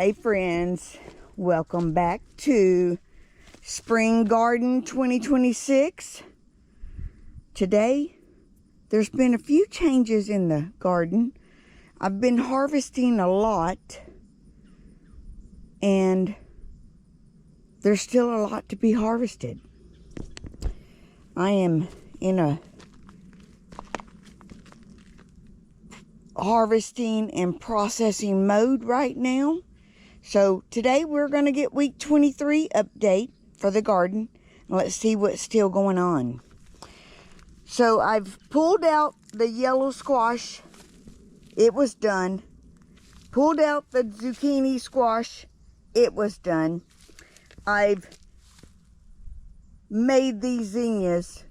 Hey friends, welcome back to Spring Garden 2026. Today, there's been a few changes in the garden. I've been harvesting a lot, and there's still a lot to be harvested. I am in a harvesting and processing mode right now. So today we're going to get week 23 update for the garden. Let's see what's still going on. So I've pulled out the yellow squash. It was done. Pulled out the zucchini squash. It was done. I've made these zinnias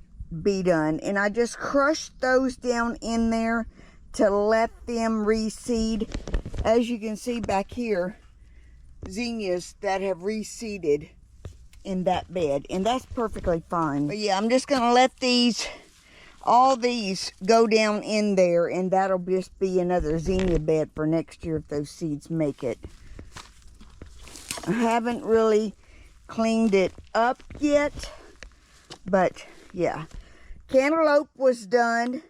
be done. And I just crushed those down in there to let them reseed. As you can see back here, zinnias that have reseeded in that bed, and that's perfectly fine. But yeah, I'm just gonna let all these go down in there, and that'll just be another zinnia bed for next year if those seeds make it. I haven't really cleaned it up yet, but yeah. Cantaloupe was done.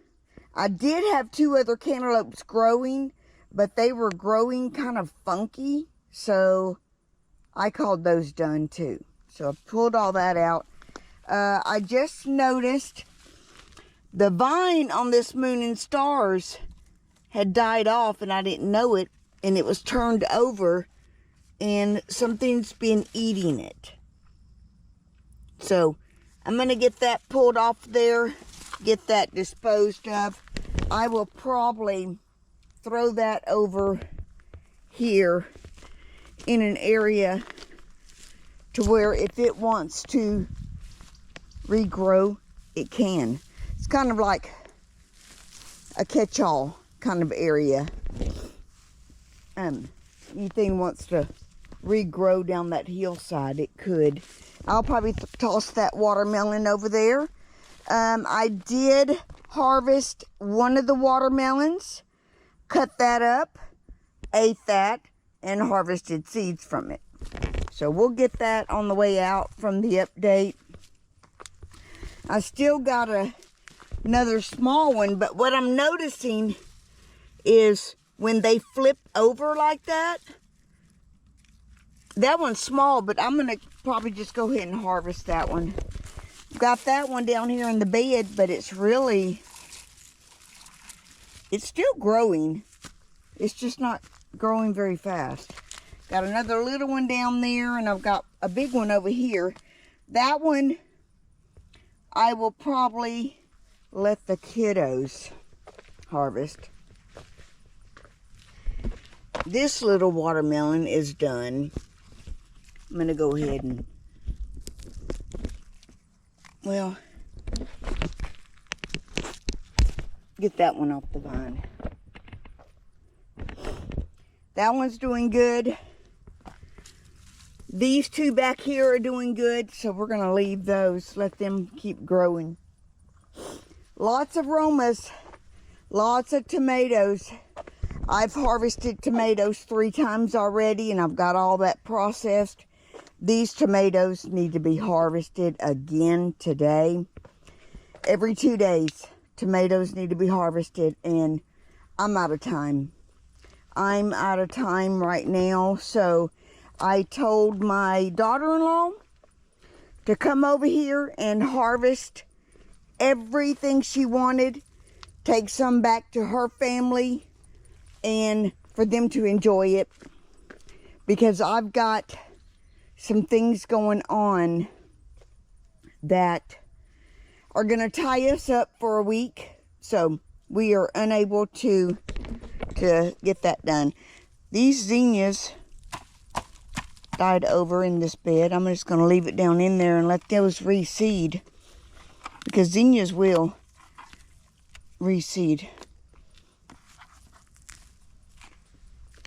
I did have 2 other cantaloupes growing, but they were growing kind of funky. So I called those done too. So I pulled all that out. I just noticed the vine on this Moon and Stars had died off, and I didn't know it, and it was turned over, and something's been eating it. So I'm going to get that pulled off there, get that disposed of. I will probably throw that over here in an area to where if it wants to regrow, it can. It's kind of like a catch-all kind of area. Anything wants to regrow down that hillside, it could. I'll probably toss that watermelon over there. I did harvest one of the watermelons, cut that up, ate that, and harvested seeds from it. So we'll get that on the way out from the update. I still got another small one, but what I'm noticing is when they flip over like that, that one's small, but I'm going to probably just go ahead and harvest that one. Got that one down here in the bed, but it's still growing. It's just not growing very fast. Got another little one down there, and I've got a big one over here. That one, I will probably let the kiddos harvest. This little watermelon is done. I'm going to go ahead and, well, get that one off the vine. That one's doing good. These 2 back here are doing good, so we're going to leave those, let them keep growing. Lots of romas, lots of tomatoes. I've harvested tomatoes 3 times already, and I've got all that processed. These tomatoes need to be harvested again today. Every 2 days, tomatoes need to be harvested, and I'm out of time. I'm out of time right now, so I told my daughter-in-law to come over here and harvest everything she wanted, take some back to her family, and for them to enjoy it, because I've got some things going on that are going to tie us up for a week, so we are unable to get that done. These zinnias died over in this bed. I'm just going to leave it down in there and let those reseed, because zinnias will reseed.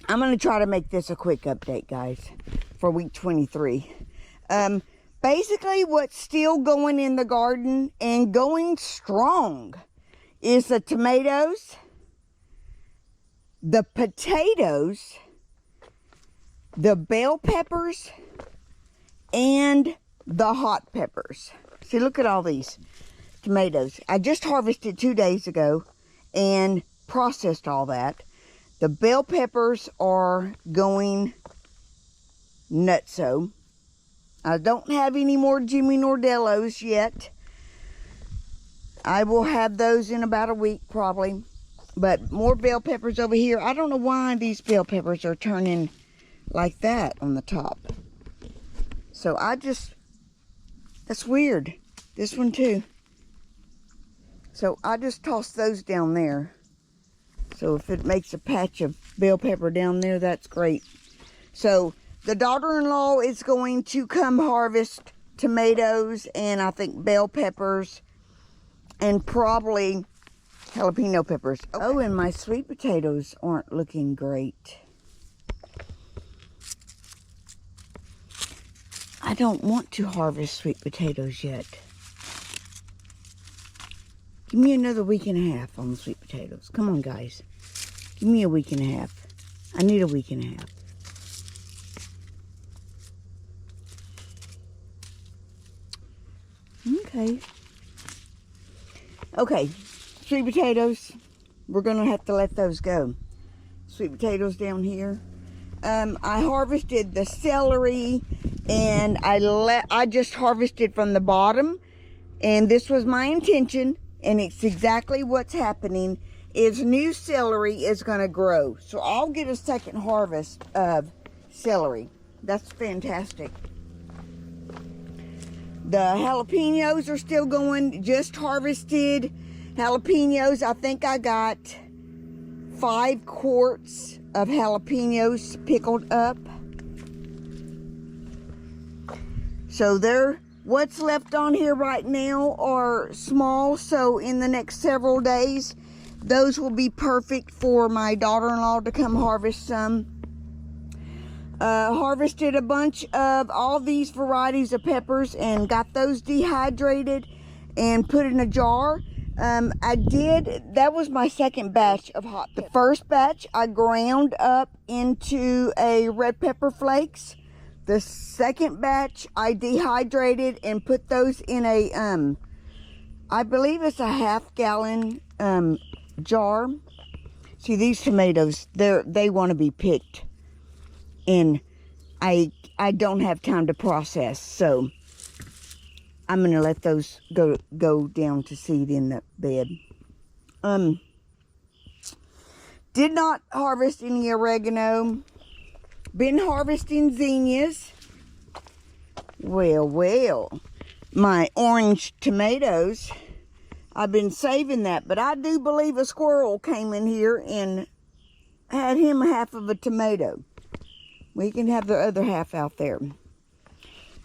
I'm going to try to make this a quick update, guys, for week 23. Basically, what's still going in the garden and going strong is the tomatoes, the potatoes, the bell peppers and the hot peppers. See, look at all these tomatoes. I just harvested 2 days ago and processed all that. The bell peppers are going nutso. I don't have any more Jimmy Nordellos yet. I will have those in about a week probably. But more bell peppers over here. I don't know why these bell peppers are turning like that on the top. So that's weird. This one too. So I just tossed those down there. So if it makes a patch of bell pepper down there, that's great. So the daughter-in-law is going to come harvest tomatoes and I think bell peppers and probably jalapeno peppers. Oh, and my sweet potatoes aren't looking great. I don't want to harvest sweet potatoes yet. Give me another week and a half on the sweet potatoes. Come on, guys. Give me a week and a half. I need a week and a half. Okay. Okay. Sweet potatoes. We're going to have to let those go. Sweet potatoes down here. I harvested the celery and I just harvested from the bottom. And this was my intention. And it's exactly what's happening is new celery is going to grow. So I'll get a second harvest of celery. That's fantastic. The jalapenos are still going. Just harvested jalapenos. I think I got 5 quarts of jalapenos pickled up. So what's left on here right now are small, so in the next several days, those will be perfect for my daughter-in-law to come harvest some. Harvested a bunch of all these varieties of peppers and got those dehydrated and put in a jar. That was my second batch of hot pepper. The first batch I ground up into a red pepper flakes. The second batch I dehydrated and put those in a, I believe it's a half-gallon jar. See, these tomatoes, they want to be picked. And I don't have time to process, so I'm going to let those go down to seed in the bed. Did not harvest any oregano. Been harvesting zinnias. Well, my orange tomatoes, I've been saving that, but I do believe a squirrel came in here and had him half of a tomato. We can have the other half out there.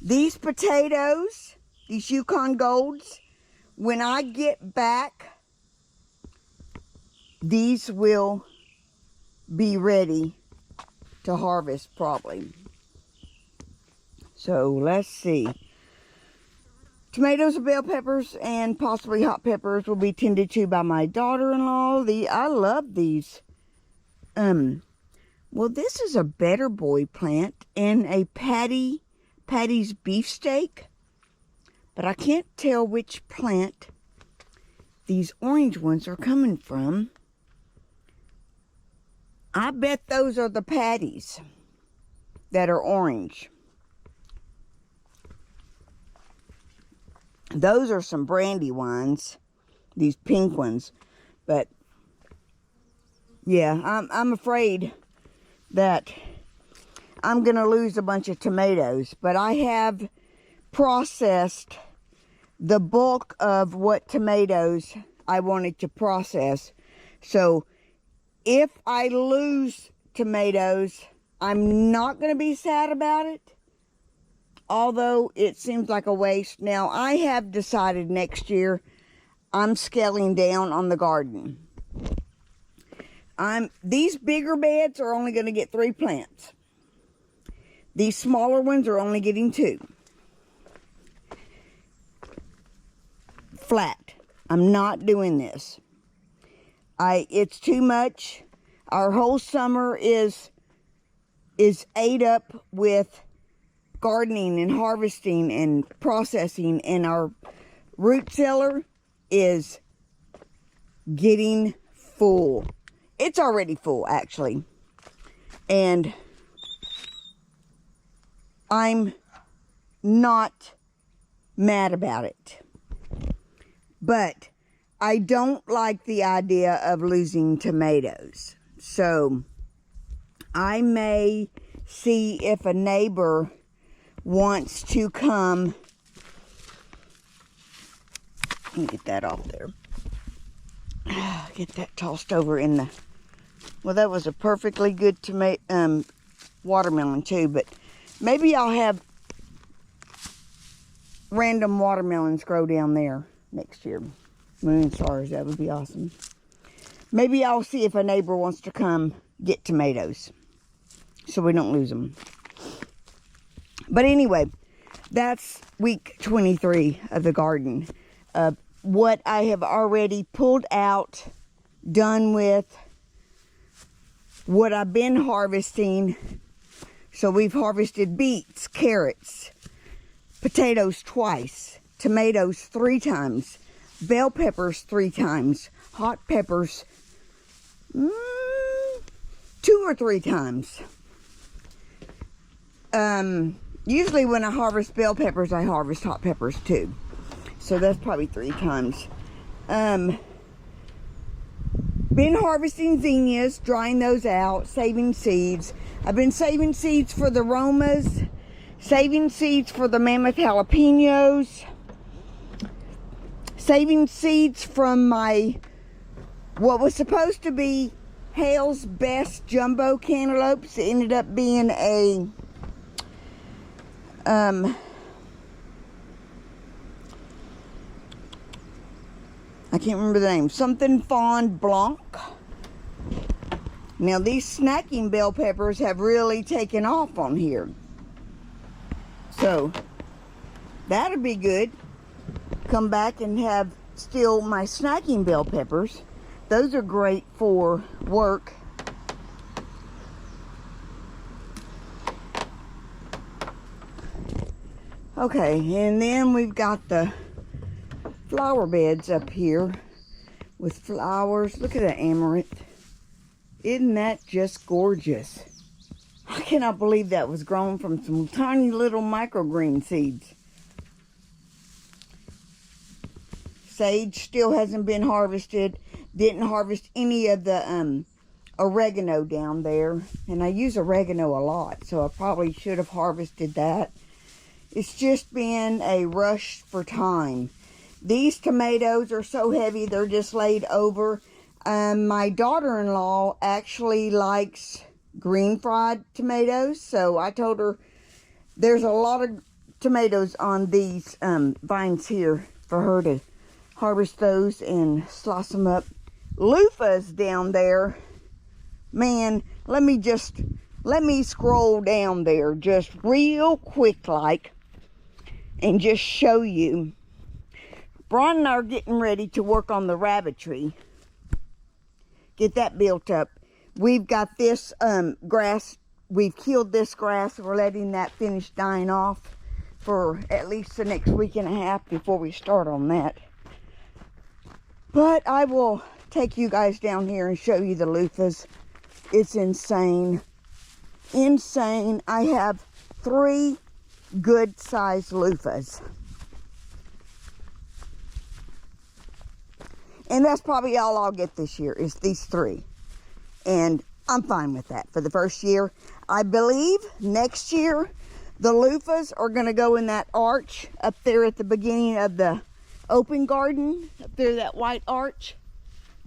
These potatoes, these Yukon Golds, when I get back, these will be ready to harvest probably. So let's see. Tomatoes and bell peppers and possibly hot peppers will be tended to by my daughter-in-law. I love these. Well, this is a Better Boy plant and a Patty's beefsteak, but I can't tell which plant these orange ones are coming from. I bet those are the Patties that are orange. Those are some brandy ones, these pink ones, but yeah, I'm afraid that I'm going to lose a bunch of tomatoes, but I have processed the bulk of what tomatoes I wanted to process. So if I lose tomatoes, I'm not going to be sad about it, although it seems like a waste. Now, I have decided next year I'm scaling down on the garden. These bigger beds are only going to get 3 plants. These smaller ones are only getting 2. Flat. I'm not doing this. It's too much. Our whole summer is is ate up with gardening and harvesting and processing, and our root cellar is getting full. It's already full, actually. And I'm not mad about it. But I don't like the idea of losing tomatoes. So I may see if a neighbor wants to come. Let me get that off there. Get that tossed over in the... Well, that was a perfectly good tomato, watermelon too, but maybe I'll have random watermelons grow down there next year. Moon and stars, that would be awesome. Maybe I'll see if a neighbor wants to come get tomatoes so we don't lose them. But anyway, that's week 23 of the garden. What I have already pulled out, done with, what I've been harvesting. So we've harvested beets, carrots, potatoes twice, tomatoes 3 times, bell peppers 3 times, hot peppers 2 or 3 times. Usually when I harvest bell peppers, I harvest hot peppers too. So that's probably 3 times. Been harvesting zinnias, drying those out, saving seeds. I've been saving seeds for the Romas, saving seeds for the mammoth jalapeños, saving seeds from my, what was supposed to be Hale's best jumbo cantaloupes. It ended up being a, I can't remember the name. Something Fond Blanc. Now these snacking bell peppers have really taken off on here. So that'll be good. Come back and have still my snacking bell peppers. Those are great for work. Okay, and then we've got the flower beds up here with flowers. Look at that amaranth. Isn't that just gorgeous? I cannot believe that was grown from some tiny little microgreen seeds. Sage still hasn't been harvested. Didn't harvest any of the oregano down there. And I use oregano a lot, so I probably should have harvested that. It's just been a rush for time. These tomatoes are so heavy, they're just laid over. My daughter-in-law actually likes green fried tomatoes, so I told her there's a lot of tomatoes on these vines here for her to harvest those and slice them up. Loofah's down there. Man, let me scroll down there just real quick like and just show you. Brian and I are getting ready to work on the rabbitry. Get that built up. We've got this grass. We've killed this grass. We're letting that finish dying off for at least the next week and a half before we start on that. But I will take you guys down here and show you the loofahs. It's insane. Insane. I have 3 good sized loofahs. And that's probably all I'll get this year is these 3. And I'm fine with that for the first year. I believe next year the loofahs are going to go in that arch up there at the beginning of the open garden. Up there, that white arch.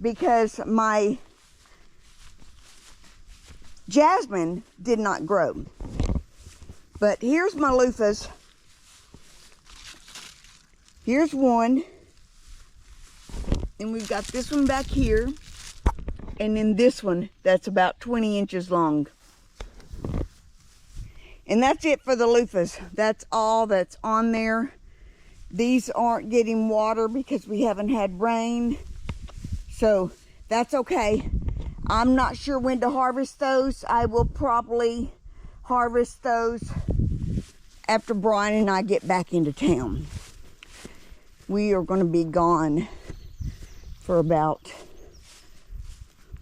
Because my jasmine did not grow. But here's my loofahs. Here's one. And we've got this one back here. And then this one that's about 20 inches long. And that's it for the loofahs. That's all that's on there. These aren't getting water because we haven't had rain. So that's okay. I'm not sure when to harvest those. I will probably harvest those after Brian and I get back into town. We are going to be gone for about,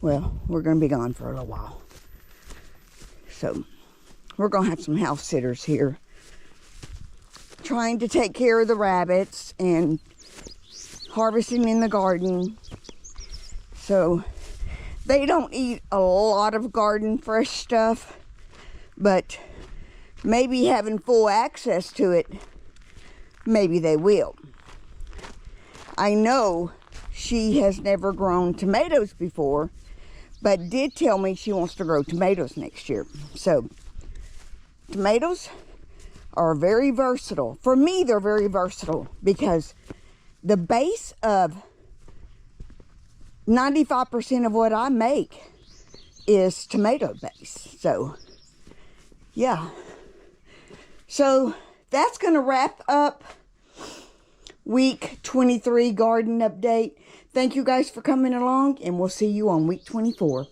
well, we're going to be gone for a little while. So we're going to have some house sitters here, trying to take care of the rabbits and harvesting in the garden. So they don't eat a lot of garden fresh stuff, but maybe having full access to it, maybe they will. I know she has never grown tomatoes before, but did tell me she wants to grow tomatoes next year. So tomatoes are very versatile. For me, they're very versatile because the base of 95% of what I make is tomato base. So yeah. So that's going to wrap up week 23 garden update. Thank you guys for coming along, and we'll see you on week 24.